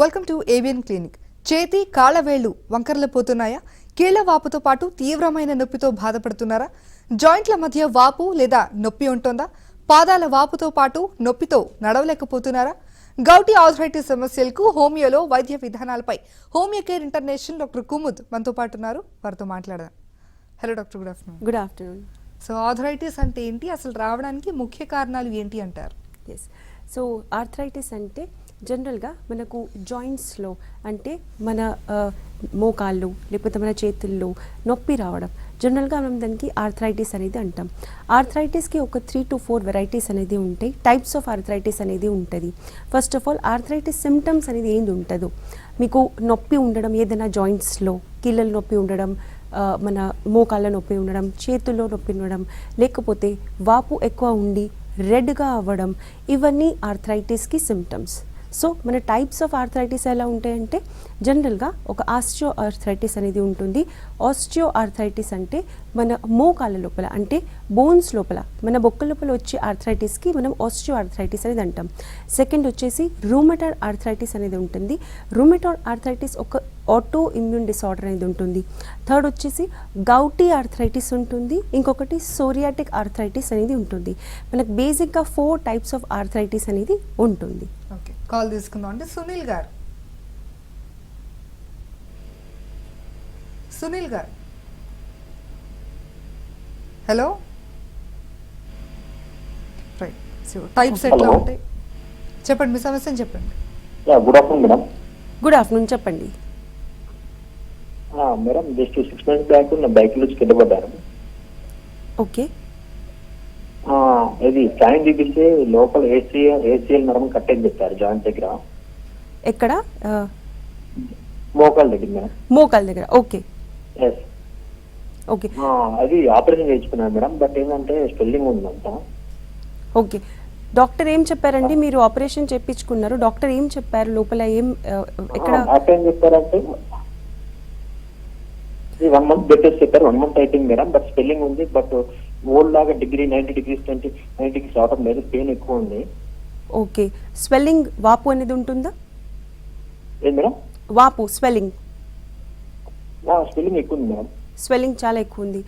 Welcome to avian clinic. చేతి కాళ్ళ వేళ్లు వంకరలు పోతున్నాయా? కీళ్ల వాపుతో పాటు తీవ్రమైన నొప్పితో బాధపడుతున్నారా? జాయింట్ల మధ్య వాపు లేదా నొప్పి ఉంటుందా? పాదాల వాపుతో పాటు నొప్పితో నడవలేకపోతున్నారా? గౌటీ ఆర్థరైటిస్ సమస్యలకు హోమియోలో వైద్య విధానాలపై homeo care international doctor Kumud మనతో పాటు ఉన్నారు. వారితో మాట్లాడదాం. Hello doctor, good afternoon. Good afternoon. So arthritis అంటే ఏంటి, అసలు రావడానికి ముఖ్య కారణాలు ఏంటి అంటారు? ఎస్, సో ఆర్థరైటిస్ అంటే జనరల్గా మనకు జాయింట్స్లో అంటే మన మోకాళ్ళు లేకపోతే మన చేతుల్లో నొప్పి రావడం, జనరల్గా మనం దానికి ఆర్థరైటిస్ అనేది అంటాం. ఆర్థరైటిస్కి ఒక 3 to 4 వెరైటీస్ అనేది ఉంటాయి. టైప్స్ ఆఫ్ ఆర్థరైటిస్ అనేది ఉంటుంది. First of all arthritis symptoms అనేది ఏంది ఉంటుందో, మీకు నొప్పి ఉండడం ఏదైనా జాయింట్స్లో, కీళ్ళ నొప్పి ఉండడం, మన మోకాళ్ళ నొప్పి ఉండడం, చేతుల్లో నొప్పి ఉండడం, లేకపోతే వాపు ఎక్కువ ఉండి రెడ్గా అవ్వడం, ఇవన్నీ ఆర్థరైటిస్కి సిమ్టమ్స్. సో మన టైప్స్ ఆఫ్ ఆర్థరైటిస్ ఎలా ఉంటాయంటే జనరల్గా ఒక ఆస్టియో ఆర్థరైటిస్ అనేది ఉంటుంది. ఆస్టియో ఆర్థరైటిస్ అంటే మన మోకాళ్ళ లోపల అంటే బోన్స్ లోపల మన బొక్కల లోపల వచ్చే ఆర్థరైటిస్కి మనం ఆస్టియో ఆర్థరైటిస్ అనేది అంటాం. సెకండ్ వచ్చేసి రూమటాయిడ్ ఆర్థరైటిస్ అనేది ఉంటుంది. రూమటాయిడ్ ఆర్థరైటిస్ ఒక ఆటో ఇమ్యూన్ డిసార్డర్ అనేది ఉంటుంది. థర్డ్ వచ్చేసి గౌటీ ఆర్థరైటిస్ ఉంటుంది. ఇంకొకటి సోరియాటిక్ ఆర్థరైటిస్ అనేది ఉంటుంది. మనకు బేసిక్గా 4 టైప్స్ ఆఫ్ ఆర్థరైటిస్ అనేది ఉంటుంది. ఓకే, కాల్ తీసుకుందాం. అంటే సునీల్ గారు, సునీల్ గారు, హలో. రైట్, సో టైప్స్ ఎట్లా ఉంటాయి చెప్పండి, మీ సమస్యను చెప్పండి. Good afternoon madam. Good afternoon, చెప్పండి. మేడం జస్ట్ 6 months బ్యాక్ నా బైక్ నుంచి కింద పడ్డాను. ఓకే, ఇది స్కాన్ చూపిస్తే లోపల ఏసీఎల్ నరం కట్టేది చెప్పారు జాయింట్ దగ్గర. ఎక్కడ? మోకాల దగ్గర మేడం. మోకాళ్ళ దగ్గర. Okay yes. ఓకే, అది ఆపరేషన్ చేయించుకున్నాను మేడం, బట్ ఏంటంటే స్వెల్లింగ్ ఉందంట. ఓకే. డాక్టర్ ఏం చెప్పారండి? మీరు ఆపరేషన్ చేయించుకున్నారు, డాక్టర్ ఏం చెప్పారు? లోపల ఏం ఎక్కడ డాక్టర్ ఏం చెప్పారంటే 1 month బెడ్ రెస్ట్ చెప్పారు. 1 month అయిపోయింది మేడం, బట్ స్వెల్లింగ్ ఉంది. బట్ ఓల్డ్ లాగా 90 degrees 90 రావడం లేదు, పెయిన్ ఎక్కువ ఉంది. ఓకే, స్వెల్లింగ్ వాపు అనేది ఉంటుందా? ఏం మేడం? వాపు స్వెల్లింగ్ స్వెల్లింగ్ ఎక్కువ ఉంది మేడం. స్వెల్లింగ్ చాలా ఎక్కువ ఉంది.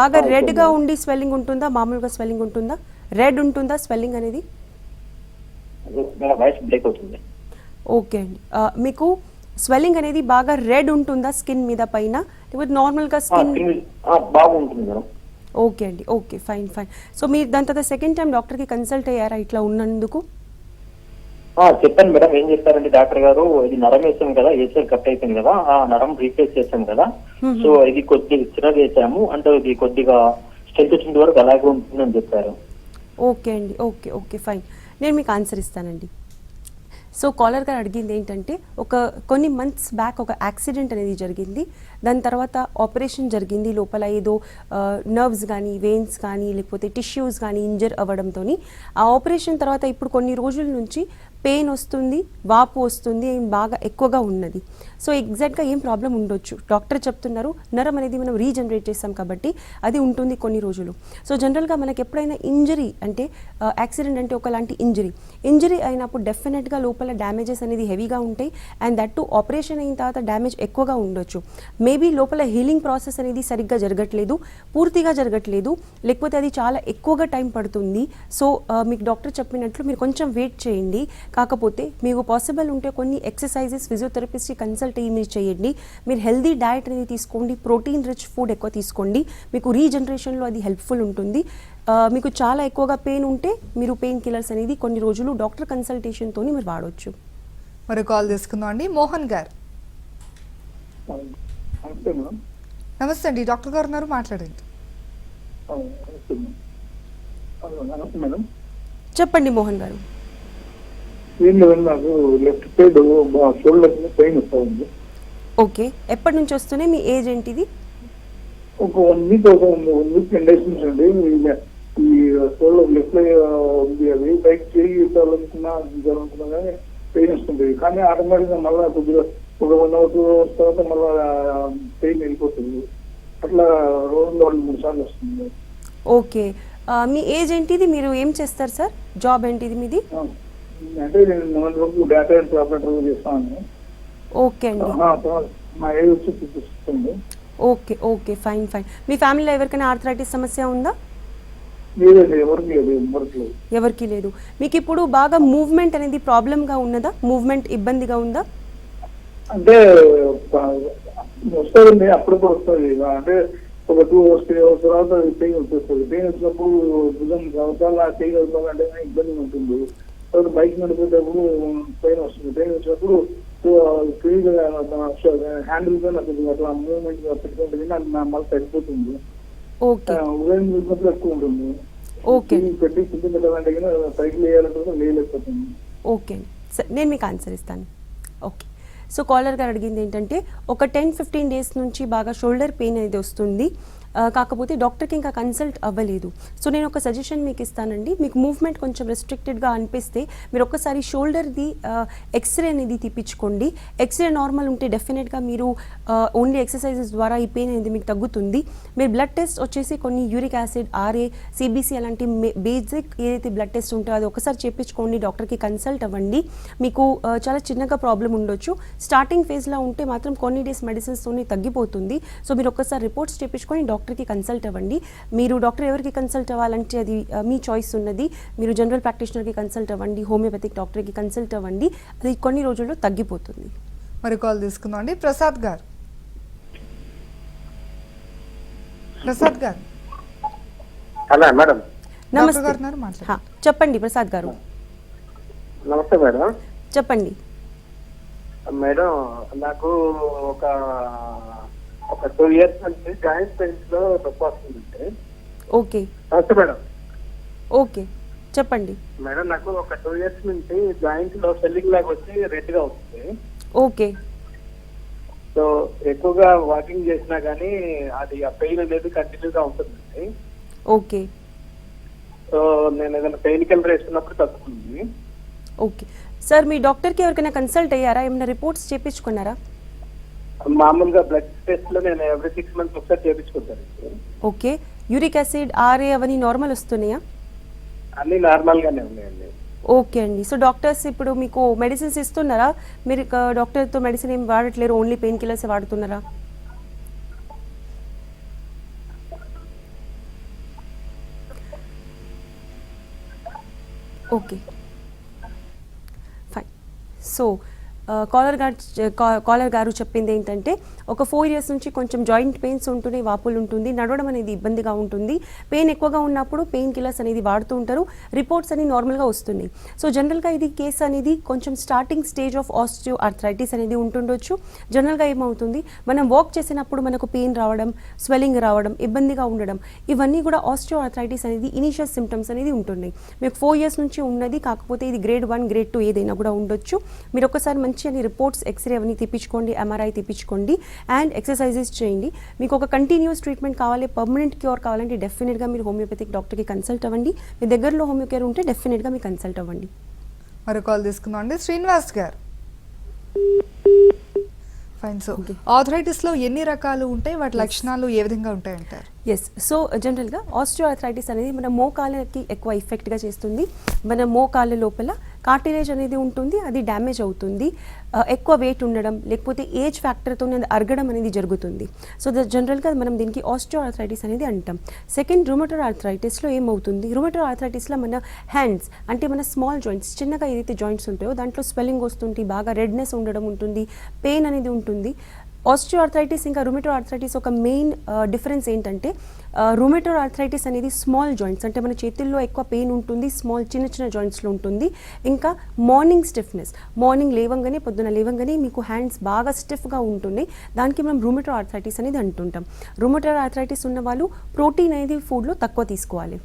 బాగా రెడ్గా ఉండి స్వెల్లింగ్ ఉంటుందా? మామూలుగా స్వెల్లింగ్ ఉంటుందా? రెడ్ ఉంటుందా స్వెల్లింగ్ అనేది? వాయిస్ బ్రేక్ అవుతుంది. ఓకే అండి, మీకు స్వెల్లింగ్ అనేది బాగా రెడ్ ఉంటుందా స్కిన్ మీద పైన, లేకపోతే నార్మల్గా స్కిన్? బాగుంటుంది మేడం. ఓకే అండి, ఓకే, ఫైన్ ఫైన్. సో మీరు దాని తర్వాత సెకండ్ టైం డాక్టర్కి కన్సల్ట్ అయ్యారా ఇట్లా ఉన్నందుకు? చెప్పాను మేడం. ఏం చెప్పారంటే డాక్టర్ గారు, ఇది నరం వేసాం కదా, ఏసీఎల్ కట్ అయిపోయింది కదా, ఆ నరం రీప్లేస్ చేసాం కదా, సో ఇది కొద్దిగా చిన్నగా వేసాము అంటే ఇది కొద్దిగా స్ట్రెంత్ వచ్చిన వరకు అలాగే ఉంటుందని చెప్పారు. ఓకే అండి, ఓకే ఓకే, ఫైన్. నేను మీకు ఆన్సర్ ఇస్తానండి. సో కాలర్ గారు అడిగింది ఏంటంటే కొన్ని మంత్స్ బ్యాక్ ఒక యాక్సిడెంట్ అనేది జరిగింది. దాని తర్వాత ఆపరేషన్ జరిగింది. లోపల ఏదో నర్వ్స్ కానీ వెయిన్స్ కానీ లేకపోతే టిష్యూస్ కానీ ఇంజర్ అవ్వడంతో ఆ ఆపరేషన్ తర్వాత ఇప్పుడు కొన్ని రోజుల నుంచి పెయిన్ వస్తుంది, వాపు వస్తుంది, బాగా ఎక్కువగా ఉన్నది. సో ఎగ్జాక్ట్గా ఏం ప్రాబ్లం ఉండొచ్చు డాక్టర్ చెప్తున్నారు. నరం అనేది మనం రీజనరేట్ చేస్తాం కాబట్టి అది ఉంటుంది కొన్ని రోజులు. సో జనరల్గా మనకి ఎప్పుడైనా ఇంజరీ అంటే యాక్సిడెంట్ అంటే ఒకలాంటి ఇంజరీ అయినప్పుడు డెఫినెట్గా లోపల డ్యామేజెస్ అనేది హెవీగా ఉంటాయి. అండ్ దట్ టు ఆపరేషన్ అయిన తర్వాత డ్యామేజ్ ఎక్కువగా ఉండొచ్చు. మేబీ లోపల హీలింగ్ ప్రాసెస్ అనేది సరిగ్గా జరగట్లేదు, పూర్తిగా జరగట్లేదు, లేకపోతే అది చాలా ఎక్కువగా టైం పడుతుంది. సో మీకు డాక్టర్ చెప్పినట్లు మీరు కొంచెం వెయిట్ చేయండి. కాకపోతే మీకు పాసిబుల్ ఉంటే కొన్ని ఎక్సర్సైజెస్ ఫిజియోథెరపిస్ట్ కన్సల్ట్ అయ్యి మీరు చేయండి. మీరు హెల్దీ డయట్ అనేది తీసుకోండి, ప్రోటీన్ రిచ్ ఫుడ్ ఎక్కువ తీసుకోండి. మీకు రీజనరేషన్లో అది హెల్ప్ఫుల్ ఉంటుంది. మీకు చాలా ఎక్కువగా పెయిన్ ఉంటే మీరు పెయిన్ కిల్లర్స్ అనేది కొన్ని రోజులు డాక్టర్ కన్సల్టేషన్తో మీరు వాడవచ్చు. మరి కాల్ తీసుకుందాం అండి. మోహన్ గారు, నమస్తే అండి. డాక్టర్ గారు ఉన్నారు, మాట్లాడండి. చెప్పండి మోహన్ గారు. ఏం లేదండి, నాకు లెఫ్ట్ సైడ్ షోల్డర్ పెయిన్ వస్తుంది. ఓకే, ఎప్పటి నుంచి వస్తున్నాయి? మీ ఏజ్ ఏంటిది? ఒక 1 week 10 days నుంచి అండి. ఈ షోల్డర్ లెఫ్ట్ ఉంది, అది బైక్ చేయాలనుకున్నా కానీ పెయిన్ వస్తుంది. కానీ ఆటోమేటిక్గా మళ్ళీ కొద్దిగా ఒక 1 hour 2 hours తర్వాత మళ్ళీ పెయిన్ వెళ్ళిపోతుంది. అట్లా రోజులో 2-3 సార్లు వస్తుంది. ఓకే, మీ ఏజ్ ఏంటిది? మీరు ఏం చేస్తారు సార్? జాబ్ ఏంటిది మీది? అంటే నేను మొన్నటి వరకు డేటా ఎంట్రీ ఆపరేటర్ చేస్తాను. ఓకే అండి, మా ఏజ్ వచ్చి 56 ఉంది. Okay okay fine fine. మీ ఫ్యామిలీలో ఎవరికైనా ఆర్థరైటిస్ సమస్య ఉందా? లేదండి, ఎవరికి లేదు. ఎవరికి లేదు. మీకు ఇప్పుడు బాగా మూవ్మెంట్ అనేది ప్రాబ్లంగా ఉన్నదా? మూవ్మెంట్ ఇబ్బందిగా ఉందా? అంటే వస్తుందండి, అప్పుడప్పుడు వస్తుంది. అంటే ఒక 2 hours 3 hours తర్వాత పెయిన్ వచ్చేస్తుంది. పెయిన్ వచ్చినప్పుడు భుజం అవతల చేయగలుగుతామంటే ఇబ్బంది ఉంటుంది. తర్వాత బైక్ నడిపేటప్పుడు పెయిన్ వస్తుంది. పెయిన్ వచ్చినప్పుడు హ్యాండిల్ పైన అట్లా మూవ్మెంట్ పెట్టుకుంటుంది, అది మళ్ళీ తగ్గిపోతుంది. ఓకే ఉదయం చూసినప్పుడు ఎక్కువ ఉంటుంది. ఓకే పెట్టి కింద పెట్టాలంటే సైకిల్ వేయాలంటే లేకపోతుంది. ఓకే సరే, నేను మీకు ఆన్సర్ ఇస్తాను. ఓకే, సో కాలర్ గారు అడిగింది ఏంటంటే ఒక 10-15 డేస్ నుంచి బాగా షోల్డర్ పెయిన్ అనేది వస్తుంది, కాకపోతే డాక్టర్కి ఇంకా కన్సల్ట్ అవ్వలేదు. సో నేను ఒక సజెషన్ మీకు ఇస్తానండి. మీకు మూవ్మెంట్ కొంచెం రెస్ట్రిక్టెడ్గా అనిపిస్తే మీరు ఒక్కసారి షోల్డర్ది ఎక్స్రే అనేది తీపించుకోండి. ఎక్స్రే నార్మల్ ఉంటే డెఫినెట్గా మీరు ఓన్లీ ఎక్సర్సైజెస్ ద్వారా ఈ పెయిన్ అనేది మీకు తగ్గుతుంది. మీరు బ్లడ్ టెస్ట్ వచ్చేసి కొన్ని యూరిక్ యాసిడ్, RA, CBC అలాంటి బేసిక్ ఏదైతే బ్లడ్ టెస్ట్ ఉంటుందో అది ఒకసారి చేయించుకోండి. డాక్టర్కి కన్సల్ట్ అవ్వండి. మీకు చాలా చిన్నగా ప్రాబ్లం ఉండొచ్చు. స్టార్టింగ్ ఫేజ్లో ఉంటే మాత్రం కొన్ని డేస్ మెడిసిన్స్తోనే తగ్గిపోతుంది. సో మీరు ఒక్కసారి రిపోర్ట్స్ చేయించుకొని డాక్టర్కి కన్సల్ట్ అవ్వండి. మీరు డాక్టర్ ఎవరికి కన్సల్ట్ అవ్వాలంటే అది మీ చాయిస్ ఉన్నది. మీరు జనరల్ ప్రాక్టీషనర్కి కన్సల్ట్ అవ్వండి, హోమియోపతిక్ డాక్టర్కి కన్సల్ట్ అవ్వండి. అది కొన్ని రోజుల్లో తగ్గిపోతుంది. మరి కాల్ తీసుకుందాం అండి. ప్రసాద్ గారు, ప్రసాద్ గారు. Hello madam. నమస్తే. గారు ఉన్నారు, మాట్లాడండి. హా, చెప్పండి ప్రసాద్ గారు, నమస్తే మేడం. చెప్పండి. మేడం, నాకు ఒక 2 years నుంచి జాయింట్ పెయిన్స్ లో నొప్పి వస్తుందంటే. ఓకే నమస్తే మేడం. ఓకే చెప్పండి. మేడం, నాకు ఒక 2 years నుంచి జాయింట్ లో స్వెల్లింగ్ లాగా వచ్చి రెడ్ గా వస్తుంది. ఓకే సో ఎక్కువగా వాకింగ్ చేసినా గానీ అది ఆ పెయిన్ అనేది కంటిన్యూగా ఉంటుందండి. ఓకే సో నేను ఏదైనా పెయిన్ కిల్లర్ వేసుకున్నప్పుడు తగ్గుతుంది. ఓకే సార్, మీ డాక్టర్కి ఎవరికైనా కన్సల్ట్ అయ్యారా? ఏమైనా రిపోర్ట్స్ చేయించుకున్నారా? మామూలుగా బ్లడ్ టెస్ట్ లో నేను ఎవ్రీ 6 months ఒకసారి చేయించుకుంటాను. ఓకే, యూరిక్ యాసిడ్, RA అవన్నీ నార్మల్ వస్తున్నాయా? అన్ని నార్మల్ గానే ఉన్నాయండి. ఓకే అండి. సో డాక్టర్స్ ఇప్పుడు మీకు మెడిసిన్స్ ఇస్తున్నారా? మీరు డాక్టర్తో మెడిసిన్ ఏం వాడట్లేరు, ఓన్లీ పెయిన్ కిల్లర్స్ వాడుతున్నారా? Okay fine. సో కాలర్ గారు చెప్పింది ఏంటంటే ఒక 4 years నుంచి కొంచెం జాయింట్ పెయిన్స్ ఉంటూనే వాపులు ఉంటుంది, నడవడం అనేది ఇబ్బందిగా ఉంటుంది, పెయిన్ ఎక్కువగా ఉన్నప్పుడు పెయిన్ కిల్లర్స్ అనేది వాడుతూ ఉంటారు, రిపోర్ట్స్ అన్ని నార్మల్గా వస్తున్నాయి. సో జనరల్గా ఇది కేసు అనేది కొంచెం starting stage of osteo arthritis అనేది ఉంటుండొచ్చు. జనరల్గా ఏమవుతుంది, మనం వాక్ చేసినప్పుడు మనకు పెయిన్ రావడం, స్వెల్లింగ్ రావడం, ఇబ్బందిగా ఉండడం, ఇవన్నీ కూడా ఆస్టియో ఆర్థరైటిస్ అనేది ఇనీషియల్ సిమ్టమ్స్ అనేది ఉంటున్నాయి. మీకు 4 years నుంచి ఉన్నది, కాకపోతే ఇది grade 1, grade 2 ఏదైనా కూడా ఉండొచ్చు. మీరు ఒకసారి మంచి రిపోర్ట్స్, ఎక్స్రే అవన్నీ తీపించుకోండి, MRI తీపించుకోండి అండ్ ఎక్సర్సైజెస్ చేయండి. మీకు ఒక కంటిన్యూస్ ట్రీట్మెంట్ కావాలి, పర్మనెంట్ క్యూర్ కావాలంటే డెఫినెట్గా మీరు హోమియోపతిక్ డాక్టర్కి కన్సల్ట్ అవ్వండి. మీ దగ్గరలో హోమియో కేర్ ఉంటే డెఫినెట్గా మీరు కన్సల్ట్ అవ్వండి. మరి కాల్ తీసుకుందాం అండి. శ్రీనివాస్ గారు. ఫైన్. సో ఆర్థరైటిస్ లో ఎన్ని రకాలు ఉంటాయి, వాటి లక్షణాలు ఏ విధంగా ఉంటాయి అంటారు? ఎస్, సో జనరల్గా ఆస్టియో ఆర్థరైటిస్ అనేది మన మోకాళ్ళకి ఎక్కువ ఎఫెక్ట్గా చేస్తుంది. మన మోకాళ్ళ లోపల కార్టిలేజ్ అనేది ఉంటుంది, అది డ్యామేజ్ అవుతుంది. ఎక్కువ వెయిట్ ఉండడం లేకపోతే ఏజ్ ఫ్యాక్టర్తో అరగడం అనేది జరుగుతుంది. సో జనరల్గా మనం దీనికి ఆస్టియో ఆర్థరైటిస్ అనేది అంటాం. సెకండ్, రుమటోయిడ్ ఆర్థరైటిస్లో ఏమవుతుంది, రుమటోయిడ్ ఆర్థరైటిస్లో మన హ్యాండ్స్ అంటే మన స్మాల్ జాయింట్స్, చిన్నగా ఏదైతే జాయింట్స్ ఉంటాయో దాంట్లో స్వెల్లింగ్ వస్తుంది, బాగా రెడ్నెస్ ఉండడం ఉంటుంది, పెయిన్ అనేది ఉంటుంది. ఆస్టియో ఆర్థరైటిస్ ఇంకా రుమటోయిడ్ ఆర్థరైటిస్ ఒక మెయిన్ డిఫరెన్స్ ఏంటంటే, రుమటోయిడ్ ఆర్థరైటిస్ అనేది స్మాల్ జాయింట్స్ అంటే మన చేతుల్లో ఎక్కువ పెయిన్ ఉంటుంది, చిన్న చిన్న జాయింట్స్లో ఉంటుంది. ఇంకా మార్నింగ్ స్టిఫ్నెస్, మార్నింగ్ లేవంగానే, పొద్దున లేవంగానే మీకు హ్యాండ్స్ బాగా స్టిఫ్గా ఉంటున్నాయి, దానికి మనం రుమటోయిడ్ ఆర్థరైటిస్ అనేది అంటుంటాం. రుమటోయిడ్ ఆర్థరైటిస్ ఉన్న వాళ్ళు ప్రోటీన్ అనేది ఫుడ్లో తక్కువ తీసుకోవాలి.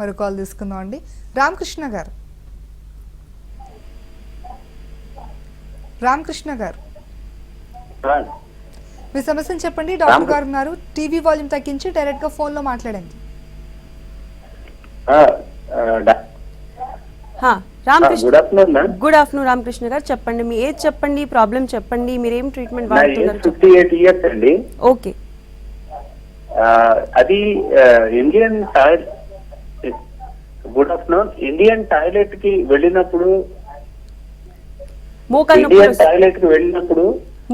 మరి కాల్ తీసుకుందాం అండి. రామకృష్ణ గారు. రామకృష్ణ గారు, మీ సమస్యను చెప్పండి. డాక్టర్ గారు ఉన్నారు, టీవీ వాల్యూమ్ తగ్గించి డైరెక్ట్ గా ఫోన్ లో మాట్లాడండి. గుడ్ ఆఫ్టర్నూన్ రామకృష్ణ గారు, చెప్పండి మీ ఏజ్ చెప్పండి, ప్రాబ్లం చెప్పండి, మీరేం ట్రీట్మెంట్ వాడుతున్నారు? 58 years అండి. ఓకే, అది ఇండియన్ టాయిలెట్ కి వెళ్ళినప్పుడు మోకాలు నొప్పులు టాయిలెట్ కి వెళ్ళినప్పుడు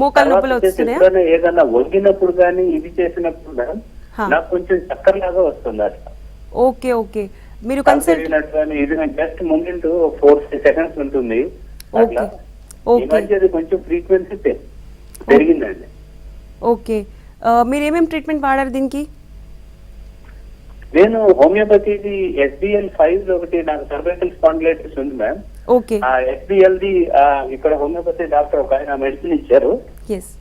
మోకాలు తర్వాత నొప్పులు వచ్చేసి వస్తున్నాయా? ఎప్పుడైనా ఏదైనా వంగినప్పుడు కానీ ఇది చేసినప్పుడు మేడం హా. నాకు కొంచెం చక్కర్ లాగా వస్తుంది అట్లా. ఓకే ఓకే మీరు కన్సల్ట్ పెరిగినట్టు కానీ ఇది జస్ట్ మూమెంట్ 4 సెకండ్స్ ఉంటుంది అట్లా. ఓకే ఈ మధ్య అది కొంచెం ఫ్రీక్వెన్సీ పెరిగిందండి. ఓకే మీరు ఏమేమి ట్రీట్మెంట్ వాడారు దీనికి? నేను హోమియోపతిది SBL 5 ఒకటి నాకు సర్వైకల్ స్పాండిలైటిస్ ఉంది మ్యామ్. ఓకే ఆ SBL ది ఇక్కడ హోమియోపతి డాక్టర్ ఒక ఆయన మెడిసిన్ ఇచ్చారు. ఎస్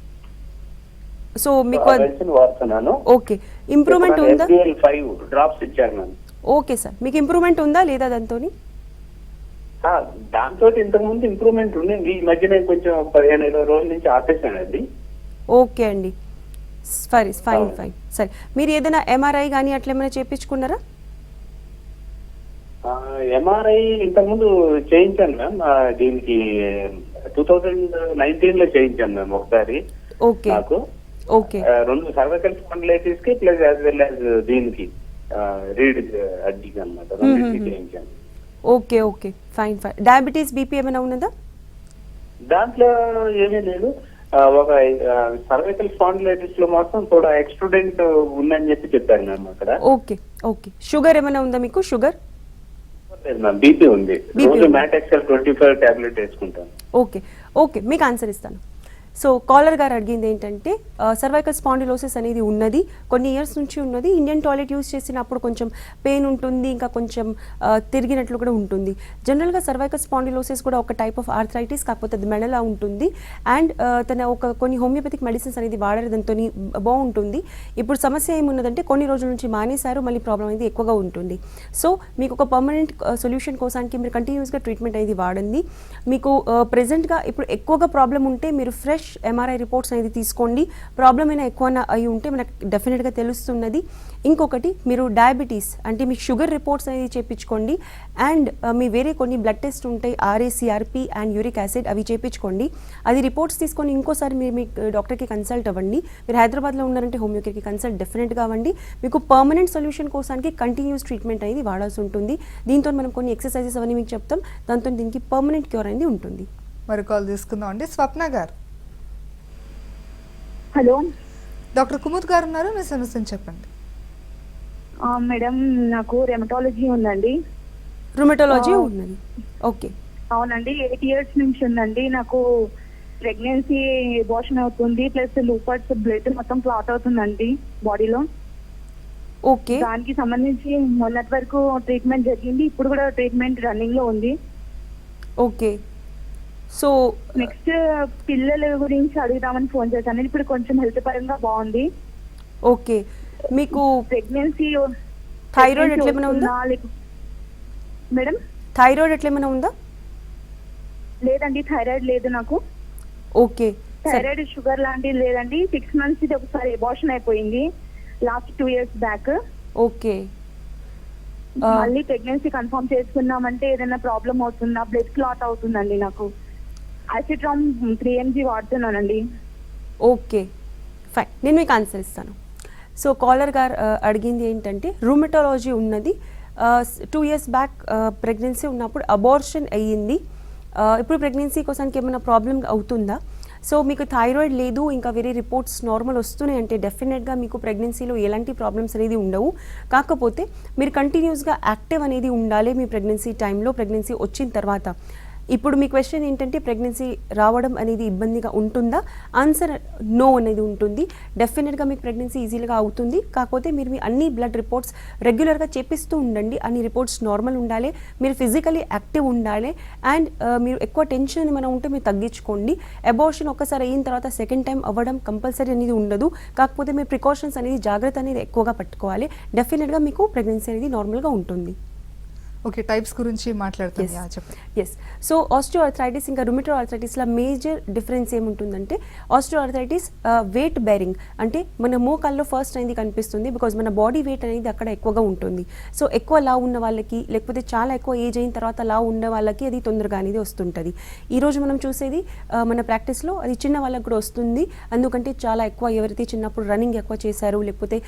సో మీకు మెడిసిన్ వాడుతున్నాను. ఓకే ఇంప్రూవ్మెంట్ ఉందా? SBL 5 డ్రాప్స్ ఇచ్చారు మ్యామ్. ఓకే సార్ మీకు ఇంప్రూవ్మెంట్ ఉందా లేదా దాంతో? దాంతో ఇంతకు ముందు ఇంప్రూవ్మెంట్ ఉండింది. ఈ మధ్య నేను కొంచెం 15-20 రోజుల నుంచి ఆపేసాను అది. ఓకే అండి సరే ఫైన్ ఫైన్ సరే మీరు ఏదైనా MRI కానీ అట్లా ఏమైనా చేయించుకున్నారా? MRI ఇంతకు ముందు చేయించాను మ్యామ్. దీనికి 2019 లో చేయించాను మ్యామ్ ఒకసారి. ఓకే నాకు ఓకే 2 సర్వైకల్ స్పాండిలైటిస్ కి ప్లస్ యాజ్ వెల్ యాజ్ దీనికి రీడ్ అడ్డికి అన్నమాట. రెండింటికి చేయించాను. Okay okay fine fine diabetes BP ఏమైనా ఉన్నదా? దాంట్లో ఏమీ లేదు. ఒక సర్వైకల్ స్పాండిలైటిస్ లో మాత్రం కూడా ఎక్స్టూడెంట్ ఉందని చెప్పారు మ్యామ్ అక్కడ. ఓకే ఓకే షుగర్ ఏమైనా ఉందా మీకు? షుగర్ మ్యామ్ బీపీ ఉంది. BP రోజు ఉంది. మ్యాటెక్సెల్ 25 టాబ్లెట్ వేసుకుంటాను. ఓకే ఓకే మీకు ఆన్సర్ ఇస్తాను. సో కాలర్ గారు అడిగింది ఏంటంటే సర్వైకల్ స్పాండిలోసిస్ అనేది ఉన్నది, కొన్ని ఇయర్స్ నుంచి ఉన్నది. ఇండియన్ టాయిలెట్ యూస్ చేసినప్పుడు కొంచెం పెయిన్ ఉంటుంది, ఇంకా కొంచెం తిరిగినట్లు కూడా ఉంటుంది. జనరల్గా సర్వైకల్ స్పాండిలోసిస్ కూడా ఒక టైప్ ఆఫ్ ఆర్థరైటిస్, కాకపోతే అది మెడలా ఉంటుంది. అండ్ తన కొన్ని హోమియోపతిక్ మెడిసిన్స్ అనేది వాడారు, దాంతో బాగుంటుంది. ఇప్పుడు సమస్య ఏమున్నదంటే కొన్ని రోజుల నుంచి మానేశారు, మళ్ళీ ప్రాబ్లం అనేది ఎక్కువగా ఉంటుంది. సో మీకు ఒక పర్మనెంట్ సొల్యూషన్ కోసానికి మీరు కంటిన్యూస్గా ట్రీట్మెంట్ అనేది వాడండి. మీకు ప్రెజెంట్గా ఇప్పుడు ఎక్కువగా ప్రాబ్లం ఉంటే మీరు ఫ్రెష్ MRI రిపోర్ట్స్ అనేది తీసుకోండి. ప్రాబ్లం అయినా ఎక్కువ అయి ఉంటే మనకు డెఫినెట్గా తెలుస్తున్నది. ఇంకొకటి మీరు డయాబెటీస్ అంటే మీ షుగర్ రిపోర్ట్స్ అనేది చేయించుకోండి. అండ్ మీ వేరే కొన్ని బ్లడ్ టెస్ట్ ఉంటాయి, RA-CRP అండ్ యూరిక్ యాసిడ్, అవి చేయించుకోండి. అది రిపోర్ట్స్ తీసుకొని ఇంకోసారి మీరు మీ డాక్టర్కి కన్సల్ట్ అవ్వండి. మీరు హైదరాబాద్లో ఉన్నారంటే హోమియోపతికి కన్సల్ట్ డెఫినెట్గా అవ్వండి. మీకు పర్మనెంట్ సొల్యూషన్ కోసానికి కంటిన్యూస్ ట్రీట్మెంట్ అనేది వాడాల్సి ఉంటుంది. దీంతో మనం కొన్ని ఎక్సర్సైజెస్ అవన్నీ మీకు చెప్తాం, దాంతో దీనికి పర్మనెంట్ క్యూర్ అనేది ఉంటుంది. మరి కాల్ తీసుకుందాం అండి. స్వప్న గారు. హలో డాక్టర్ కుముద్ గారు ఉన్నారు, మీ సమస్యను చెప్పండి. మేడం నాకు రెమటాలజీ ఉందండి. రుమటాలజీ ఉన్నది. ఓకే అవునండి 8 years నుంచి ఉందండి. నాకు ప్రెగ్నెన్సీ అబార్షన్ అవుతుంది, ప్లస్ లూపర్స్ బ్లడ్ మొత్తం క్లాట్ అవుతుందండి బాడీలో. ఓకే దానికి సంబంధించి మొన్నటి వరకు ట్రీట్మెంట్ జరిగింది, ఇప్పుడు కూడా ట్రీట్మెంట్ రన్నింగ్ లో ఉంది. ఓకే సో నెక్స్ట్ పిల్లల గురించి అడుగుదామని ఫోన్ చేశాను. ఇప్పుడు కొంచెం హెల్త్ పరంగా బాగుంది. ఓకే మీకు ప్రెగ్నెన్సీ థైరాయిడ్ ఎట్లేమైనా ఉందా? మేడం థైరాయిడ్ ఎట్లేమైనా ఉందా? లేదండి, థైరాయిడ్ లేదు నాకు. ఓకే థైరాయిడ్ షుగర్ లాంటిది లేదండి. 6 months ఇది ఒకసారి అబార్షన్ అయిపోయింది లాస్ట్ 2 years బ్యాక్. ఓకే మళ్ళీ ప్రెగ్నెన్సీ కన్ఫర్మ్ చేసుకున్నామంటే ఏదైనా ప్రాబ్లం అవుతుందా? బ్లడ్ క్లాట్ అవుతుందండి నాకు. యాసిట్రామ్ 3 mg వాడుతున్నానండి. ఓకే ఫైన్ నేను మీకు ఆన్సర్ ఇస్తాను. సో కాలర్ గారు అడిగింది ఏంటంటే రూమటాలజీ ఉన్నది, 2 years బ్యాక్ ప్రెగ్నెన్సీ ఉన్నప్పుడు అబార్షన్ అయ్యింది. ఇప్పుడు ప్రెగ్నెన్సీ కోసానికి ఏమైనా ప్రాబ్లం అవుతుందా? సో మీకు థైరాయిడ్ లేదు, ఇంకా వేరే రిపోర్ట్స్ నార్మల్ వస్తున్నాయి అంటే డెఫినెట్గా మీకు ప్రెగ్నెన్సీలో ఎలాంటి ప్రాబ్లమ్స్ అనేది ఉండవు. కాకపోతే మీరు కంటిన్యూస్గా యాక్టివ్ అనేది ఉండాలి మీ ప్రెగ్నెన్సీ టైంలో, ప్రెగ్నెన్సీ వచ్చిన తర్వాత. ఇప్పుడు మీ క్వశ్చన్ ఏంటంటే ప్రెగ్నెన్సీ రావడం అనేది ఇబ్బందిగా ఉంటుందా? ఆన్సర్ నో అనేది ఉంటుంది. డెఫినెట్గా మీకు ప్రెగ్నెన్సీ ఈజీగా అవుతుంది. కాకపోతే మీరు మీ అన్ని బ్లడ్ రిపోర్ట్స్ రెగ్యులర్గా చేపిస్తూ ఉండండి. అన్ని రిపోర్ట్స్ నార్మల్ ఉండాలి, మీరు ఫిజికలీ యాక్టివ్ ఉండాలి. అండ్ మీరు ఎక్కువ టెన్షన్ ఏమైనా ఉంటే మీరు తగ్గించుకోండి. అబార్షన్ ఒక్కసారి అయిన తర్వాత సెకండ్ టైం అవ్వడం కంపల్సరీ అనేది ఉండదు. కాకపోతే మీరు ప్రికాషన్స్ అనేది జాగ్రత్త అనేది ఎక్కువగా పట్టుకోవాలి. డెఫినెట్గా మీకు ప్రెగ్నెన్సీ అనేది నార్మల్గా ఉంటుంది. ఓకే, టైప్స్ గురించి మాట్లాడుతాం. చెప్పండి. ఎస్ సో ఆస్టియోఆర్థరైటిస్ ఇంకా రుమటో ఆర్థరైటిస్లో మేజర్ డిఫరెన్స్ ఏముంటుందంటే ఆస్టియోఆర్థరైటిస్ వెయిట్ బేరింగ్, అంటే మన మోకాల్లో ఫస్ట్ అనేది కనిపిస్తుంది, బికాజ్ మన బాడీ వెయిట్ అనేది అక్కడ ఎక్కువగా ఉంటుంది. సో ఎక్కువ లావు ఉన్న వాళ్ళకి, లేకపోతే చాలా ఎక్కువ ఏజ్ అయిన తర్వాత లావు ఉన్న వాళ్ళకి అది తొందరగా అనేది వస్తుంటుంది. ఈరోజు మనం చూసేది మన ప్రాక్టీస్లో అది చిన్న వాళ్ళకి కూడా వస్తుంది. ఎందుకంటే చాలా ఎక్కువ ఎవరైతే చిన్నప్పుడు రన్నింగ్ ఎక్కువ చేశారు, లేకపోతే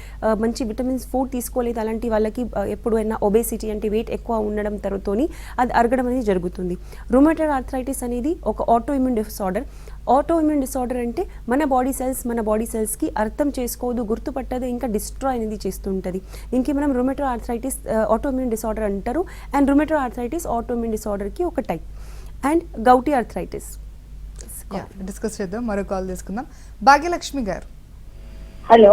మంచి విటమిన్స్ ఫుడ్ తీసుకోలేదు, అలాంటి వాళ్ళకి ఎప్పుడైనా ఒబేసిటీ అంటే వెయిట్ ఎక్కువ ఉండడం తరుతోని అది అరగడం అనేది జరుగుతుంది. రుమటాయిడ్ ఆర్థరైటిస్ అనేది ఒక auto immune disorder. Auto immune disorder అంటే మన బాడీ సెల్స్కి అర్థం చేసుకోదు, గుర్తుపట్టదు, ఇంకా డిస్ట్రాయ్ అనేది చేస్తూ ఉంటుంది. దీనికి మనం rheumatoid arthritis autoimmune disorder అంటారు. And rheumatoid arthritis autoimmune డిసార్డర్కి ఒక type. And gouty arthritis discuss చేద్దాం. మరో కాల్ తీసుకుందాం. భాగ్యలక్ష్మి గారు, హలో.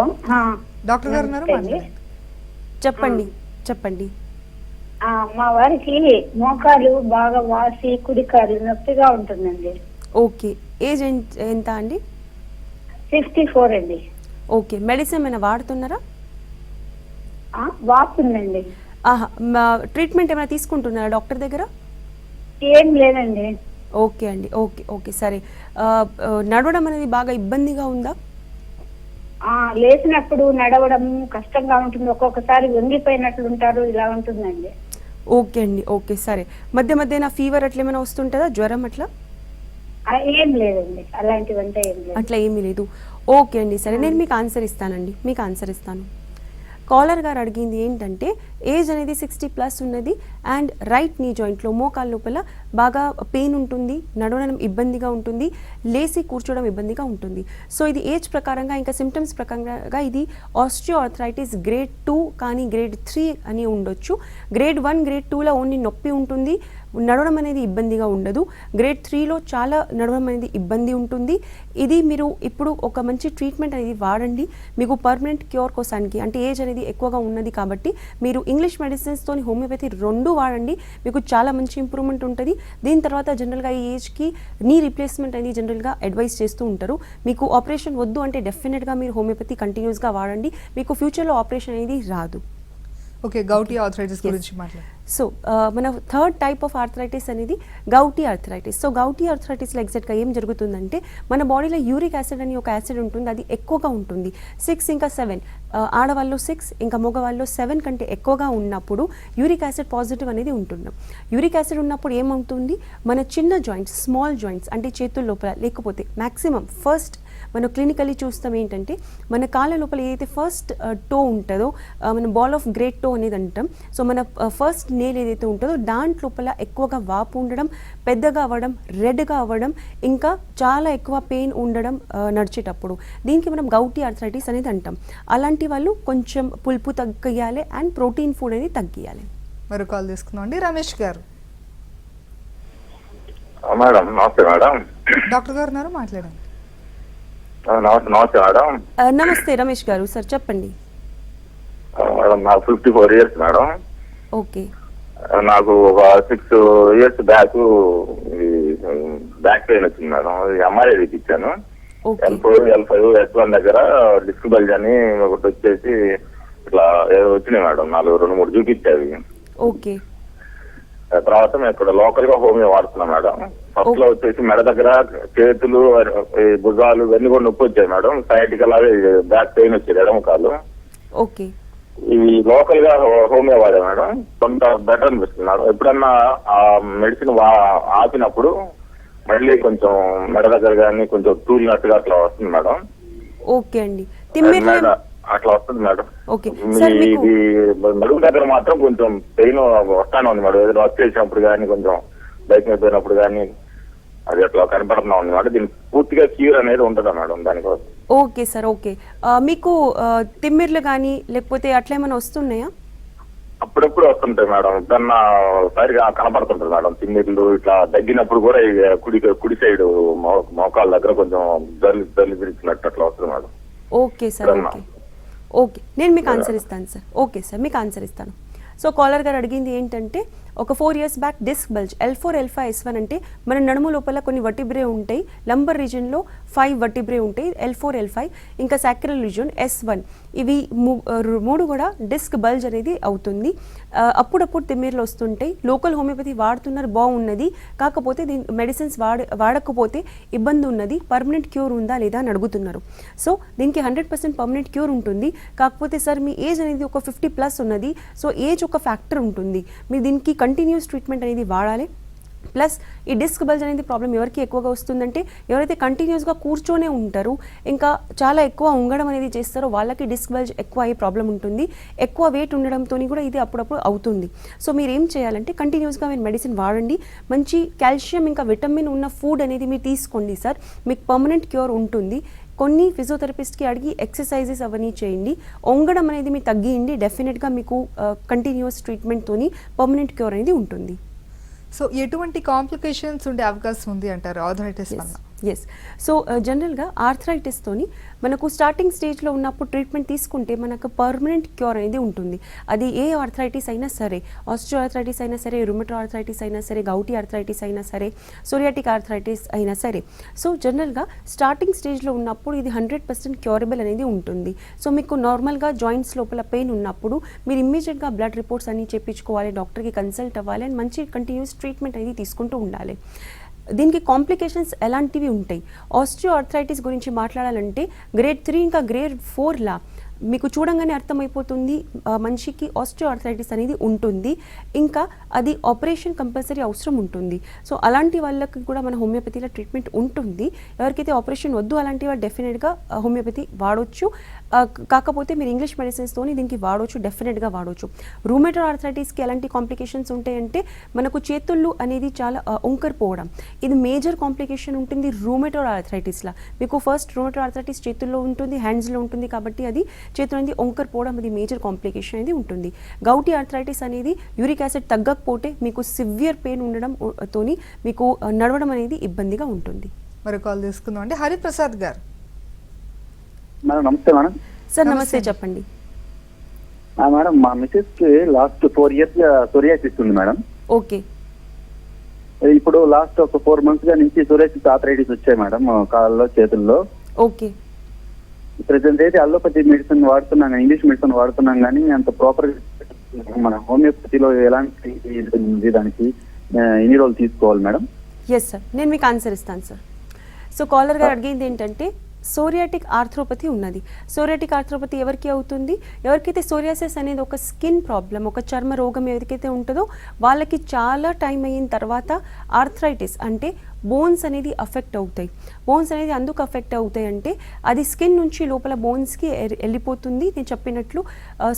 డాక్టర్ గారు ఉన్నారు, నమస్తే అండి. మాట్లాడండి. చెప్పండి. మా వారికి మోకాలు బాగా వాసి కుడికాలు నొప్పిగా ఉంటుందండి. ఓకే, ఏజ్ ఎంత అండి? 64 అండి. ఓకే, మెడిసిన్ ఏమైనా వాడుతున్నారా? వాపుందండి. ట్రీట్మెంట్ ఏమైనా తీసుకుంటున్నారా డాక్టర్ దగ్గర? ఏం లేదండి. ఓకే అండి, ఓకే సరే. నడవడం అనేది బాగా ఇబ్బందిగా ఉందా? లేచినప్పుడు నడవడం కష్టంగా ఉంటుంది, ఒక్కొక్కసారి వంగిపోయినట్లు ఉంటారు, ఇలా ఉంటుందండి. ఓకే అండి, ఓకే సరే. మధ్యన ఫీవర్ అట్లా ఏమైనా వస్తుంటుందా, జ్వరం అట్లా? ఏం లేదండి, అలాంటివంతా ఏం లేదు. అట్లా ఏమీ లేదు. ఓకే అండి, సరే. నేను మీకు ఆన్సర్ ఇస్తాను. కాలర్ గారు అడిగింది ఏంటంటే ఏజ్ అనేది 60+ ఉన్నది అండ్ రైట్ నీ జాయింట్లో మోకాళ్ళ లోపల బాగా పెయిన్ ఉంటుంది, నడవడం ఇబ్బందిగా ఉంటుంది, లేసి కూర్చోవడం ఇబ్బందిగా ఉంటుంది. సో ఇది ఏజ్ ప్రకారంగా ఇంకా సిమ్టమ్స్ ప్రకారంగా ఇది ఆస్టియో ఆర్థరైటిస్ గ్రేడ్ 2 కానీ గ్రేడ్ 3 అని ఉండొచ్చు. గ్రేడ్ 1 గ్రేడ్ 2లో ఓన్లీ నొప్పి ఉంటుంది, నడవడం అనేది ఇబ్బందిగా ఉండదు. గ్రేడ్ 3లో చాలా నడవడం అనేది ఇబ్బంది ఉంటుంది. ఇది మీరు ఇప్పుడు ఒక మంచి ట్రీట్మెంట్ అనేది వాడండి, మీకు పర్మనెంట్ క్యూర్ కోసానికి. అంటే ఏజ్ అనేది ఎక్కువగా ఉన్నది కాబట్టి మీరు ఇంగ్లీష్ మెడిసిన్స్తో హోమియోపతి 2 వాడండి, మీకు చాలా మంచి ఇంప్రూవ్మెంట్ ఉంటుంది. దీని తర్వాత జనరల్గా ఈ ఏజ్కి నీ రీప్లేస్మెంట్ అనేది జనరల్గా అడ్వైస్ చేస్తూ ఉంటారు. మీకు ఆపరేషన్ వద్దు అంటే డెఫినెట్గా మీరు హోమియోపతి కంటిన్యూస్గా వాడండి, మీకు ఫ్యూచర్లో ఆపరేషన్ అనేది రాదు. ఓకే, గౌటీ ఆర్థరైటిస్ గురించి మాట్లాడండి. సో మన థర్డ్ టైప్ ఆఫ్ ఆర్థరైటిస్ అనేది గౌటీ ఆర్థరైటిస్. సో గౌటీ ఆర్థరైటిస్లో ఎగ్జాక్ట్గా ఏం జరుగుతుందంటే మన బాడీలో యూరిక్ యాసిడ్ అని ఒక యాసిడ్ ఉంటుంది, అది ఎక్కువగా ఉంటుంది. 6 ఇంకా 7, ఆడవాళ్ళు 6 ఇంకా మగవాళ్ళు 7 కంటే ఎక్కువగా ఉన్నప్పుడు యూరిక్ యాసిడ్ పాజిటివ్ అనేది ఉంటున్నాం. యూరిక్ యాసిడ్ ఉన్నప్పుడు ఏమవుతుంది, మన చిన్న జాయింట్స్, స్మాల్ జాయింట్స్ అంటే చేతుల లోపల, లేకపోతే మ్యాక్సిమం ఫస్ట్ మనం క్లినికల్లీ చూస్తాం ఏంటంటే మన కాళ్ళ లోపల ఏదైతే ఫస్ట్ టో ఉంటుందో, మన బాల్ ఆఫ్ గ్రేట్ టో అనేది అంటాం. సో మన ఫస్ట్ నేల్ ఏదైతే ఉంటుందో దాంట్లోపల ఎక్కువగా వాపు ఉండడం, పెద్దగా అవ్వడం, రెడ్గా అవ్వడం, ఇంకా చాలా ఎక్కువ పెయిన్ ఉండడం నడిచేటప్పుడు, దీనికి మనం గౌటీ ఆర్థరైటిస్ అనేది అంటాం. అలాంటి వాళ్ళు కొంచెం పులుపు తగ్గియాలి అండ్ ప్రోటీన్ ఫుడ్ అనేది తగ్గియాలి. మరో కాల్ తీసుకుందాం అండి. రమేష్ గారు, మేడం నమస్తే మేడం. డాక్టర్ గారు ఉన్నారు, మాట్లాడండి. నమస్తే మేడం. నమస్తే రమేష్ గారు, సార్ చెప్పండి. మేడం నాకు 54 ఇయర్స్ మేడం. ఓకే, నాకు ఒక 6 ఇయర్స్ బ్యాక్ బ్యాక్ పెయిన్ వచ్చింది మేడం. ఎంఆర్ఐ తీపించాను. L4 L5 S1 దగ్గర డిస్క్ బల్జ్ అని ఒకటి వచ్చేసి ఇట్లా వచ్చినాయి మేడం, 2-3 చూపించావి. ఓకే, తర్వాత మేము ఇక్కడ లోకల్ గా హోమియో వాడుతున్నాం మేడం. ఫస్ట్ లో వచ్చేసి మెడ దగ్గర చేతులు, భుజాలు ఇవన్నీ కూడా నొప్పి వచ్చాయి మేడం. సైడ్కి అలాగే బ్యాక్ పెయిన్ వచ్చేది, ఎడమ కాలు. ఓకే, ఇవి లోకల్ గా హోమియో వాడే మేడం, కొంత బెటర్ అనిపిస్తుంది మేడం. ఎప్పుడన్నా ఆ మెడిసిన్ ఆపినప్పుడు మళ్ళీ కొంచెం మెడ దగ్గర కానీ కొంచెం తూలినట్టుగా అట్లా వస్తుంది మేడం. ఓకే అండి. తిమ్మిరి అట్లా వస్తుంది మేడం. ఓకే సార్, మీకు ఇది నడుము దగ్గర మాత్రం కొంచెం పెయిన్ వస్తానే ఉంది మేడం. ఏదైనా వర్క్ చేసినప్పుడు కానీ, కొంచెం బైక్ మీద పోయినప్పుడు కానీ అది అట్లా కనపడుతున్నా ఉంది మేడం. దీనికి పూర్తిగా క్యూర్ అనేది ఉంటుందా మేడం దానికోసం? Okay sir, okay. మీకు తిమ్మిర్లు కానీ లేకపోతే అట్లా ఏమైనా వస్తున్నాయా? అప్పుడప్పుడు వస్తుంటాయి మేడం, ఎప్పుడన్నా సరిగా కనపడుతుంటది మేడం. తిమ్మిర్లు ఇట్లా తగ్గినప్పుడు కూడా కుడి సైడ్ మోకాళ్ళ దగ్గర కొంచెం జల్లి తిరిగినట్టు అట్లా వస్తుంది madam. Okay sir, okay okay, నేను మీకు ఆన్సర్ ఇస్తాను సార్. ఓకే సార్, మీకు ఆన్సర్ ఇస్తాను. సో కాలర్ గారు అడిగింది ఏంటంటే ఒక 4 years back disc bulge L4 L5 S1 అంటే మన నడుము లోపల కొన్ని వర్టిబ్రే ఉంటాయి, లంబర్ రీజియన్లో 5 వర్టిబ్రే ఉంటాయి, L4 L5 ఇంకా సాక్రల్ రీజియన్ S1. ఇవి 3 కూడా డిస్క్ బల్జ్ అనేది అవుతుంది. అప్పుడప్పుడు తిమ్మిర్లు వస్తుంటాయి. లోకల్ హోమియోపతి వాడుతున్నారు, బాగున్నది. కాకపోతే దీని మెడిసిన్స్ వాడకపోతే ఇబ్బంది ఉన్నది, పర్మనెంట్ క్యూర్ ఉందా లేదా అని అడుగుతున్నారు. సో దీనికి 100% పర్మనెంట్ క్యూర్ ఉంటుంది. కాకపోతే సార్ మీ ఏజ్ అనేది ఒక 50+ ఉన్నది. సో ఏజ్ ఒక ఫ్యాక్టర్ ఉంటుంది, మీరు దీనికి కంటిన్యూస్ ట్రీట్మెంట్ అనేది వాడాలి. ప్లస్ ఈ డిస్క్ బల్జ్ అనేది ప్రాబ్లం ఎవరికి ఎక్కువగా వస్తుందంటే ఎవరైతే కంటిన్యూస్గా కూర్చొనే ఉంటారో ఇంకా చాలా ఎక్కువ ఉంగడం అనేది చేస్తారో వాళ్ళకి డిస్క్ బల్జ్ ఎక్కువ అయ్యే ప్రాబ్లం ఉంటుంది. ఎక్కువ వెయిట్ ఉండడంతో కూడా ఇది అప్పుడప్పుడు అవుతుంది. సో మీరు ఏం చేయాలంటే కంటిన్యూస్గా మీరు మెడిసిన్ వాడండి, మంచి కాల్షియం ఇంకా విటమిన్ ఉన్న ఫుడ్ అనేది మీరు తీసుకోండి సార్, మీకు పర్మనెంట్ క్యూర్ ఉంటుంది. కొన్ని ఫిజియోథెరపిస్ట్కి అడిగి ఎక్సర్సైజెస్ అవన్నీ చేయండి, వంగడం అనేది మీరు తగ్గియండి, డెఫినెట్గా మీకు కంటిన్యూస్ ట్రీట్మెంట్తోని పర్మనెంట్ క్యూర్ అనేది ఉంటుంది. సో ఎటువంటి కాంప్లికేషన్స్ ఉండే అవకాశం ఉంది అంటారు ఆర్థరైటిస్ వల్ల? ఎస్. సో జనరల్గా ఆర్థరైటిస్తోని మనకు స్టార్టింగ్ స్టేజ్లో ఉన్నప్పుడు ట్రీట్మెంట్ తీసుకుంటే మనకు పర్మనెంట్ క్యూర్ అనేది ఉంటుంది. అది ఏ ఆర్థరైటిస్ అయినా సరే, ఆస్టియో ఆర్థరైటిస్ అయినా సరే, రుమటో ఆర్థరైటిస్ అయినా సరే, గౌటీ ఆర్థరైటిస్ అయినా సరే, సోరియాటిక్ ఆర్థరైటిస్ అయినా సరే. సో జనరల్గా స్టార్టింగ్ స్టేజ్లో ఉన్నప్పుడు ఇది 100% క్యూరబుల్ అనేది ఉంటుంది. సో మీకు నార్మల్గా జాయింట్స్ లోపల పెయిన్ ఉన్నప్పుడు మీరు ఇమ్మీడియట్గా బ్లడ్ రిపోర్ట్స్ అన్ని చేయించుకోవాలి, డాక్టర్కి కన్సల్ట్ అవ్వాలి అండ్ మంచి కంటిన్యూస్ ట్రీట్మెంట్ అనేది తీసుకుంటూ ఉండాలి. దీనికి కాంప్లికేషన్స్ ఎలాంటివి ఉంటాయి? ఆస్టియో ఆర్థరైటిస్ గురించి మాట్లాడాలంటే గ్రేడ్ 3 ఇంకా గ్రేడ్ 4లా మీకు చూడంగానే అర్థమైపోతుంది మనిషికి ఆస్టియో ఆర్థరైటిస్ అనేది ఉంటుంది, ఇంకా అది ఆపరేషన్ కంపల్సరీ అవసరం ఉంటుంది. సో అలాంటి వాళ్ళకి కూడా మన హోమియోపతిలో ట్రీట్మెంట్ ఉంటుంది. ఎవరికైతే ఆపరేషన్ వద్దు అలాంటి వాళ్ళు డెఫినెట్గా హోమియోపతి వాడవచ్చు. కాకపోతే మీరు ఇంగ్లీష్ మెడిసిన్స్తోని దీనికి వాడవచ్చు, డెఫినెట్గా వాడవచ్చు. రూమేటో ఆర్థరైటిస్కి ఎలాంటి కాంప్లికేషన్స్ ఉంటాయంటే మనకు చేతుళ్ళు అనేది చాలా ఉంకరిపోవడం, ఇది మేజర్ కాంప్లికేషన్ ఉంటుంది రూమేటో ఆర్థరైటిస్లా. మీకు ఫస్ట్ రూమేటో ఆర్థరైటిస్ చేతుల్లో ఉంటుంది, హ్యాండ్స్లో ఉంటుంది, కాబట్టి అది చేతులు అనేది వంకరిపోవడం అది మేజర్ కాంప్లికేషన్ అనేది ఉంటుంది. గౌటీ ఆర్థరైటిస్ అనేది యూరిక్ యాసిడ్ తగ్గకపోతే మీకు సివియర్ పెయిన్ ఉండడం తోని మీకు నడవడం అనేది ఇబ్బందిగా ఉంటుంది. మరి కాల్ తీసుకుందాం అండి. హరిప్రసాద్ గారు. మేడం నమస్తే మేడం. సార్ నమస్తే, చెప్పండి. మేడం మా మిసెస్ కి లాస్ట్ 4 years సోరియాసిస్ ఉంది మేడం. ఓకే. ఇప్పుడు లాస్ట్ ఒక 4 months గా నుంచి సోరియాసిస్ ఆర్థరైటిస్ వచ్చాయి మేడం కాళ్ళలో చేతుల్లో. ఓకే. ప్రెసెంట్ అయితే అల్లోపతి మెడిసిన్ వాడుతున్నాం, ఇంగ్లీష్ మెడిసిన్ వాడుతున్నాం, కానీ అంత ప్రాపర్ మన హోమియోపతిలో ఎలాంటి దానికి ఎన్ని రోజులు తీసుకోవాలి మేడం? ఎస్ సార్, నేను మీకు ఆన్సర్ ఇస్తాను సార్. సో కాలర్ గారు అడిగింది ఏంటంటే సోరియాటిక్ ఆర్థ్రోపతి ఉన్నది. సోరియాటిక్ ఆర్థ్రోపతి ఎవరికి అవుతుంది? ఎవరికైతే సోరియాసిస్ అనేది ఒక స్కిన్ ప్రాబ్లం, ఒక చర్మ రోగం ఎవరికైతే ఉంటుందో వాళ్ళకి చాలా టైం అయిన తర్వాత ఆర్థరైటిస్ అంటే బోన్స్ అనేది అఫెక్ట్ అవుతాయి. బోన్స్ అనేది అందుకు అఫెక్ట్ అవుతాయి అంటే అది స్కిన్ నుంచి లోపల బోన్స్కి వెళ్ళిపోతుంది. నేను చెప్పినట్లు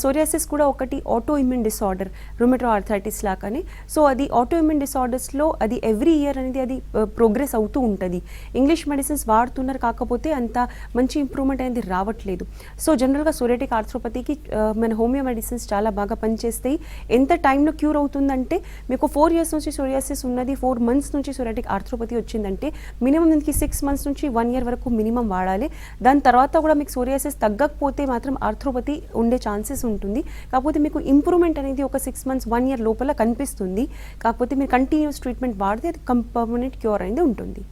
సోరియాసిస్ కూడా ఒకటి ఆటో ఇమ్యూన్ డిసార్డర్ రుమటో ఆర్థరైటిస్ లాగానే. సో అది ఆటో ఇమ్యూన్ డిసార్డర్స్లో అది ఎవ్రీ ఇయర్ అనేది అది ప్రోగ్రెస్ అవుతూ ఉంటుంది. ఇంగ్లీష్ మెడిసిన్స్ వాడుతున్నారు, కాకపోతే అంత మంచి ఇంప్రూవ్మెంట్ అనేది రావట్లేదు. సో జనరల్గా సోరియాటిక్ ఆర్థ్రోపతికి మన హోమియో మెడిసిన్స్ చాలా బాగా పనిచేస్తాయి. ఎంత టైంలో క్యూర్ అవుతుందంటే మీకు 4 years నుంచి సోరియాసిస్ ఉన్నది, 4 months నుంచి సోరియాటిక్ ఆర్థ్రోపతి వచ్చిందంటే మినిమం దీనికి 6 months నుంచి 1 year వరకు మినిమం వాడాలి. దాని తర్వాత కూడా మీకు సోరియాసిస్ తగ్గకపోతే మాత్రం ఆర్థ్రోపతి ఉండే ఛాన్సెస్ ఉంటుంది. కాకపోతే మీకు ఇంప్రూవ్మెంట్ అనేది ఒక 6 months 1 year లోపల కనిపిస్తుంది. కాకపోతే మీరు కంటిన్యూస్ ట్రీట్మెంట్ వాడితే అది పర్మనెంట్ క్యూర్ అనేది ఉంటుంది.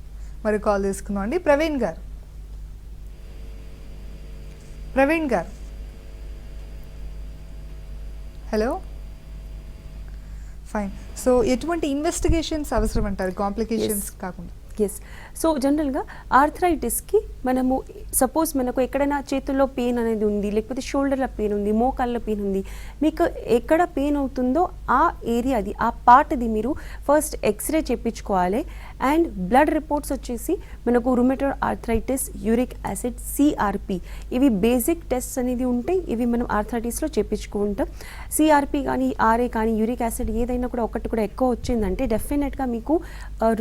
మరి కాల్ తీసుకుందాం అండి. ప్రవీణ్ గారు. ప్రవీణ్ గారు, హలో. ఫైన్. సో ఎటువంటి ఇన్వెస్టిగేషన్స్ అవసరం అంటారు కాంప్లికేషన్స్ కాకుండా? ఎస్. సో జనరల్గా ఆర్థరైటిస్కి మనము సపోజ్ మనకు ఎక్కడైనా చేతుల్లో పెయిన్ అనేది ఉంది, లేకపోతే షోల్డర్లో పెయిన్ ఉంది, మోకాళ్ళలో పెయిన్ ఉంది, మీకు ఎక్కడ పెయిన్ అవుతుందో ఆ ఏరియాది ఆ పార్ట్ది మీరు ఫస్ట్ ఎక్స్రే చేయించుకోవాలి. అండ్ బ్లడ్ రిపోర్ట్స్ వచ్చేసి మనకు రుమటోయిడ్ ఆర్థరైటిస్, యూరిక్ యాసిడ్, సిఆర్పి, ఇవి బేసిక్ టెస్ట్స్ అనేది ఉంటాయి. ఇవి మనం ఆర్థరైటిస్లో చేయించుకుంటాం. సిఆర్పి కానీ ఆర్ఏ కానీ యూరిక్ యాసిడ్ ఏదైనా కూడా ఒకటి కూడా ఎక్కువ వచ్చిందంటే డెఫినెట్గా మీకు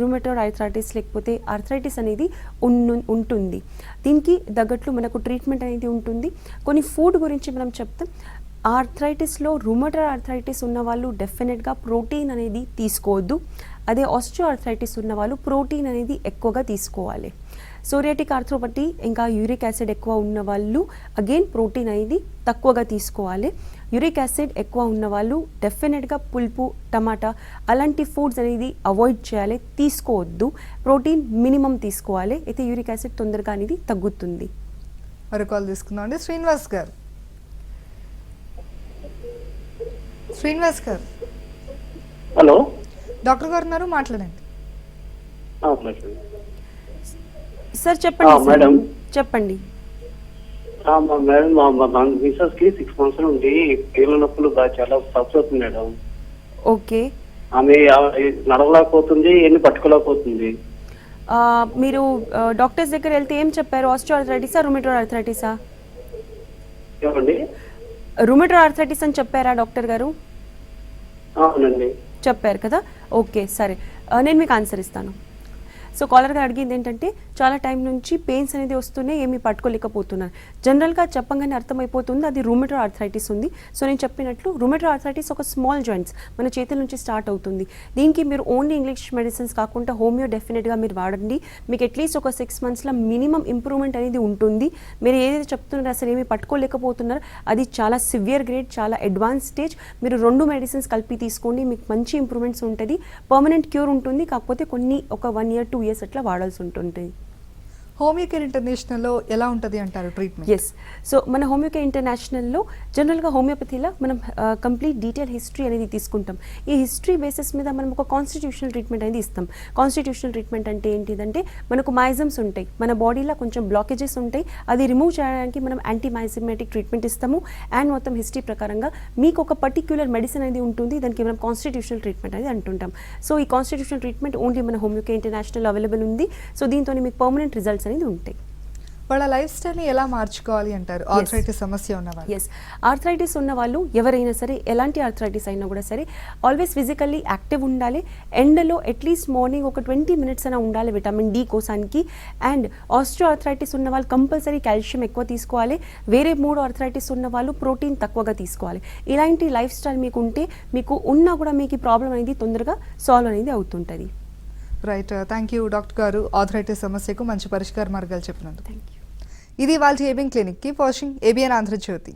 రుమటోయిడ్ ఆర్థరైటిస్ లేకపోతే ఆర్థరైటిస్ అనేది ఉంటుంది. దీనికి తగ్గట్లు మనకు ట్రీట్మెంట్ అనేది ఉంటుంది. కొన్ని ఫుడ్ గురించి మనం చెప్తాం. ఆర్థరైటిస్లో రుమటోయిడ్ ఆర్థరైటిస్ ఉన్న వాళ్ళు డెఫినెట్గా ప్రోటీన్ అనేది తీసుకోవద్దు. అదే ఆస్టియో ఆర్థరైటిస్ ఉన్న వాళ్ళు ప్రోటీన్ అనేది ఎక్కువగా తీసుకోవాలి. సోరియాటిక్ ఆర్థ్రోపతి ఇంకా యూరిక్ యాసిడ్ ఎక్కువ ఉన్న వాళ్ళు అగైన్ ప్రోటీన్ అనేది తక్కువగా తీసుకోవాలి. యూరిక్ యాసిడ్ ఎక్కువ ఉన్న వాళ్ళు డెఫినెట్గా పులుపు, టమాటా అలాంటి ఫుడ్స్ అనేది అవాయిడ్ చేయాలి, తీసుకోవద్దు. ప్రోటీన్ మినిమం తీసుకోవాలి. అయితే యూరిక్ యాసిడ్ తొందరగా అనేది తగ్గుతుంది. మరి కాల్ తీసుకుందాం అండి. శ్రీనివాస్ గారు. శ్రీనివాస్ గారు, హలో. డాక్టర్ గారు ఉన్నారు, మాట్లాడండి. సార్ చెప్పండి. మేడం చెప్పండి. మేడం మా మిసెస్ కి 6 months నుండి కీళ్ళ నొప్పులు చాలా సఫర్ అవుతుంది మేడం. ఓకే. ఆమె నడవలేకపోతుంది, ఎన్ని పట్టుకోలేకపోతుంది. మీరు డాక్టర్స్ దగ్గర వెళ్తే ఏం చెప్పారు? ఆస్టియోఆర్థరైటిసా, రుమటోయిడ్ ఆర్థరైటిసా? ఏమండి? రుమటోయిడ్ ఆర్థరైటిస్ అని చెప్పారా డాక్టర్ గారు? అవునండి. చెప్పారు కదా, ఓకే సరే. నేను మీకు ఆన్సర్ ఇస్తాను. సో కాలర్ గారు అడిగింది ఏంటంటే చాలా టైం నుంచి పెయిన్స్ అనేది వస్తున్నాయి, ఏమీ పట్టుకోలేకపోతున్నాను. జనరల్గా చెప్పంగానే అర్థమైపోతుంది అది రుమటోయిడ్ ఆర్థరైటిస్ ఉంది. సో నేను చెప్పినట్లు రుమటోయిడ్ ఆర్థరైటిస్ ఒక స్మాల్ జాయింట్స్ మన చేతుల నుంచి స్టార్ట్ అవుతుంది. దీనికి మీరు ఓన్లీ ఇంగ్లీష్ మెడిసిన్స్ కాకుండా హోమియో డెఫినెట్గా మీరు వాడండి. మీకు అట్లీస్ట్ ఒక 6 monthsలో మినిమం ఇంప్రూవ్మెంట్ అనేది ఉంటుంది. మీరు ఏదైతే చెప్తున్నారో అసలు ఏమీ పట్టుకోలేకపోతున్నారు, అది చాలా సివియర్ గ్రేడ్, చాలా అడ్వాన్స్ స్టేజ్. మీరు 2 మెడిసిన్స్ కలిపి తీసుకోండి, మీకు మంచి ఇంప్రూవ్మెంట్స్ ఉంటుంది, పర్మనెంట్ క్యూర్ ఉంటుంది. కాకపోతే ఒక 1 year 2 years అట్లా వాడాల్సి ఉంటుంది. హోమియో కేర్ ఇంటర్నేషనల్లో ఎలా ఉంటుంది అంటారు ట్రీట్మెంట్? ఎస్, సో మన హోమియో కేర్ ఇంటర్నేషనల్లో జనరల్గా హోమియోపతిలో మనం కంప్లీట్ డీటెయిల్ హిస్టరీ అనేది తీసుకుంటాం. ఈ హిస్టరీ బేసిస్ మీద మనం ఒక కాన్స్టిట్యూషనల్ ట్రీట్మెంట్ అనేది ఇస్తాం. కాన్స్టిట్యూషనల్ ట్రీట్మెంట్ అంటే ఏంటిదంటే మనకు మైజమ్స్ ఉంటాయి, మన బాడీలో కొంచెం బ్లాకేజెస్ ఉంటాయి, అది రిమూవ్ చేయడానికి మనం యాంటీమైజమేటిక్ ట్రీట్మెంట్ ఇస్తాము. అండ్ మొత్తం హిస్టరీ ప్రకారంగా మీకు ఒక పర్టిక్యులర్ మెడిసిన్ అనేది ఉంటుంది, దానికి మనం కాన్స్టిట్యూషనల్ ట్రీట్మెంట్ అనేది అంటుంటాం. సో ఈ కాన్స్టిట్యూషనల్ ట్రీట్మెంట్ ఓన్లీ మన హోమియో కేర్ ఇంటర్నేషనల్ అవైలబుల్ ఉంది. సో దీంతో మీకు పర్మనెంట్ రిజల్ట్స్ అనేది ఉంటాయి. వాళ్ళ లైఫ్ స్టైల్ని ఎలా మార్చుకోవాలి అంటారు ఆర్థరైటిస్ సమస్య ఉన్నవాళ్ళు? ఎస్, ఆర్థరైటిస్ ఉన్న వాళ్ళు ఎవరైనా సరే, ఎలాంటి ఆర్థరైటిస్ అయినా కూడా సరే, ఆల్వేస్ ఫిజికల్లీ యాక్టివ్ ఉండాలి. ఎండలో అట్లీస్ట్ మార్నింగ్ ఒక 20 minutes అయినా ఉండాలి విటమిన్ డి కోసానికి. అండ్ ఆస్టియో ఆర్థరైటిస్ ఉన్న వాళ్ళు కంపల్సరీ కాల్షియం ఎక్కువ తీసుకోవాలి. వేరే 3 ఆర్థరైటిస్ ఉన్న వాళ్ళు ప్రోటీన్ తక్కువగా తీసుకోవాలి. ఇలాంటి లైఫ్ స్టైల్ మీకు ఉంటే మీకు ఉన్నా కూడా మీకు ఈ ప్రాబ్లం అనేది తొందరగా సాల్వ్ అనేది అవుతుంటుంది. రైట్, థ్యాంక్ యూ డాక్టర్ గారు. ఆర్థరైటిస్ సమస్యకు మంచి పరిష్కార మార్గాలు చెప్పినందుకు. Thank you. ఇది వాళ్ళ ABN clinic. Keep watching ABN Andhra Jyothi.